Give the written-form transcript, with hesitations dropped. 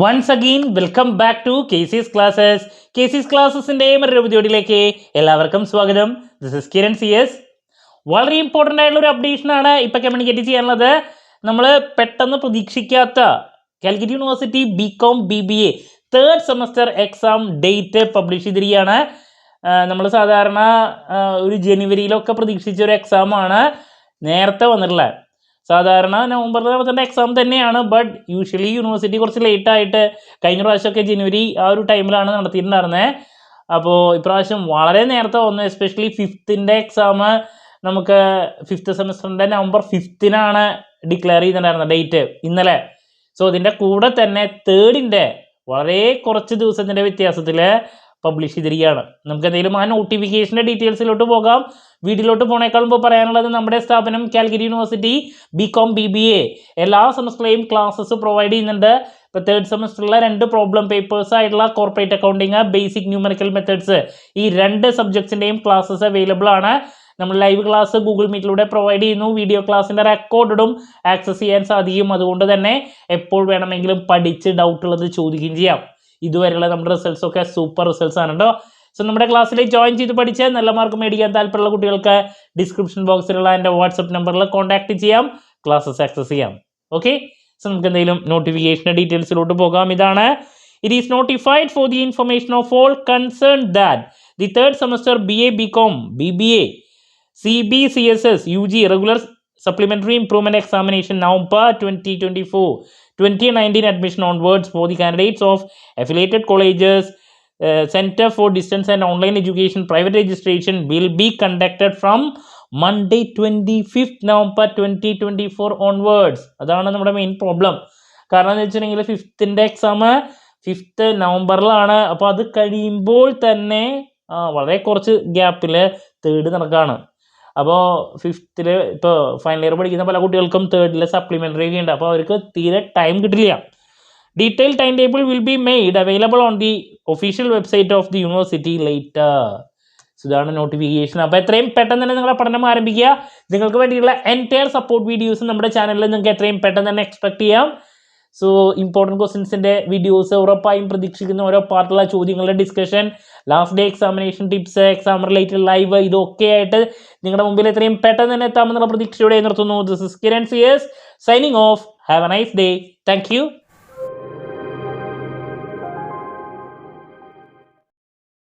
Once again welcome back to KC's classes. KC's ക്ലാസ്സസിൻ്റെ മറ്റൊരു വീഡിയോയിലേക്ക് എല്ലാവർക്കും സ്വാഗതം. This is Kiran CS. വളരെ ഇമ്പോർട്ടൻ്റ് ആയിട്ടുള്ള ഒരു അപ്ഡേഷനാണ് ഇപ്പം കമ്മ്യൂണിക്കേറ്റ് ചെയ്യാനുള്ളത്. നമ്മൾ പെട്ടെന്ന് പ്രതീക്ഷിക്കാത്ത Calicut university BCom BBA third semester exam date publish ചെയ്തിരിക്കുകയാണ്. നമ്മൾ സാധാരണ ഒരു ജനുവരിയിലൊക്കെ പ്രതീക്ഷിച്ച ഒരു എക്സാമാണ് നേരത്തെ വന്നിട്ടുള്ളത്. സാധാരണ നവംബറിൽ നടത്തേണ്ട എക്സാം തന്നെയാണ്. ബട്ട് യൂഷ്വലി യൂണിവേഴ്സിറ്റി കുറച്ച് ലേറ്റായിട്ട് കഴിഞ്ഞ പ്രാവശ്യമൊക്കെ ജനുവരി ആ ഒരു ടൈമിലാണ് നടത്തിയിട്ടുണ്ടായിരുന്നത്. അപ്പോൾ ഇപ്രാവശ്യം വളരെ നേരത്തെ വന്നു. എസ്പെഷ്യലി 5th എക്സാം നമുക്ക് 5th സെമസ്റ്ററിൻ്റെ നവംബർ 5 ഡിക്ലെയർ ചെയ്തിട്ടുണ്ടായിരുന്നത് ഡേറ്റ് ഇന്നലെ. സോ ഇതിൻ്റെ കൂടെ തന്നെ 3rd വളരെ കുറച്ച് ദിവസത്തിൻ്റെ വ്യത്യാസത്തിൽ പബ്ലിഷ് ചെയ്തിരിക്കുകയാണ്. നമുക്ക് എന്തെങ്കിലും ആ നോട്ടിഫിക്കേഷൻ്റെ ഡീറ്റെയിൽസിലോട്ട് പോകാം. വീഡിയോയിലോട്ട് പോണേക്കാൾ മുമ്പ് പറയാനുള്ളത്, നമ്മുടെ സ്ഥാപനം കാലിക്കറ്റ് യൂണിവേഴ്സിറ്റി BCom BBA എല്ലാ സെമസ്റ്ററിലെയും ക്ലാസ്സസ് പ്രൊവൈഡ് ചെയ്യുന്നുണ്ട്. ഇപ്പോൾ 3rd സെമസ്റ്ററിലെ 2 പ്രോബ്ലം പേപ്പേഴ്സ് ആയിട്ടുള്ള corporate accounting, basic numerical methods, ഈ 2 സബ്ജക്ട്സിൻ്റെയും ക്ലാസ്സസ് അവൈലബിൾ ആണ്. നമ്മൾ ലൈവ് ക്ലാസ് ഗൂഗിൾ മീറ്റിലൂടെ പ്രൊവൈഡ് ചെയ്യുന്നു. വീഡിയോ ക്ലാസ്സിൻ്റെ റെക്കോർഡും ആക്സസ് ചെയ്യാൻ സാധിക്കും. അതുകൊണ്ട് തന്നെ എപ്പോൾ വേണമെങ്കിലും പഠിച്ച് ഡൗട്ടുള്ളത് ചോദിക്കുകയും ചെയ്യാം. ഇതുവരെയുള്ള നമ്മുടെ റിസൾട്ട്സൊക്കെ സൂപ്പർ റിസൾട്ട്സ് ആണ് കേട്ടോ. സോ നമ്മുടെ ക്ലാസ്സിൽ ജോയിൻ ചെയ്ത് പഠിച്ച് നല്ല മാർക്ക് മേടിക്കാൻ താല്പര്യമുള്ള കുട്ടികൾക്ക് ഡിസ്ക്രിപ്ഷൻ ബോക്സിലുള്ള എൻ്റെ വാട്സപ്പ് നമ്പറിൽ കോൺടാക്ട് ചെയ്യാം, ക്ലാസ്സസ് ആക്സസ് ചെയ്യാം. ഓക്കെ, സോ നമുക്ക് എന്തെങ്കിലും നോട്ടിഫിക്കേഷൻ ഡീറ്റെയിൽസിലോട്ട് പോകാം. ഇതാണ്: It is notified for the information of all concerned that the 3rd semester BA BCom BBA CBCSS UG regular supplementary improvement examination November 2019 admission onwards for the candidates of affiliated colleges, Center for Distance and Online Education private registration will be conducted from Monday 25th November 2024 onwards. അതാണ് നമ്മുടെ main problem. കാരണം എന്ന് വെച്ചിട്ടുണ്ടെങ്കിൽ 5th exam 5th നവംബറിലാണ്. അപ്പോൾ അത് കഴിയുമ്പോൾ തന്നെ വളരെ കുറച്ച് ഗ്യാപ്പിൽ 3rd നടക്കുകയാണ്. അപ്പോൾ 5th ഇപ്പോൾ ഫൈനൽ ഇയർ പഠിക്കുന്ന പല കുട്ടികൾക്കും 3rd സപ്ലിമെൻ്ററി ഉണ്ട്. അപ്പോൾ അവർക്ക് തീരെ ടൈം കിട്ടില്ല. Detail time table will be made available on the official website of the university later. ഇതാണ് നോട്ടിഫിക്കേഷൻ. അപ്പോൾ എത്രയും പെട്ടെന്ന് തന്നെ നിങ്ങളുടെ പഠനം ആരംഭിക്കുക. നിങ്ങൾക്ക് വേണ്ടിയുള്ള എൻറ്റയർ സപ്പോർട്ട് വീഡിയോസ് നമ്മുടെ ചാനലിൽ നിങ്ങൾക്ക് എത്രയും പെട്ടെന്ന് തന്നെ എക്സ്പെക്ട് ചെയ്യാം. സോ ഇമ്പോർട്ടൻറ്റ് ക്വസ്റ്റ്യൻസിൻ്റെ വീഡിയോസ് ഉറപ്പായും പ്രതീക്ഷിക്കുന്ന ഓരോ പാർട്ടുള്ള ചോദ്യങ്ങളുടെ discussion, last day examination tips, exam related live, ഇതൊക്കെ ആയിട്ട് നിങ്ങളുടെ മുമ്പിൽ എത്രയും പെട്ടെന്ന് തന്നെ എത്താമെന്നുള്ള പ്രതീക്ഷയോടെ നിർത്തുന്നു. This is Kiran CS signing off. Have a nice day. Thank U.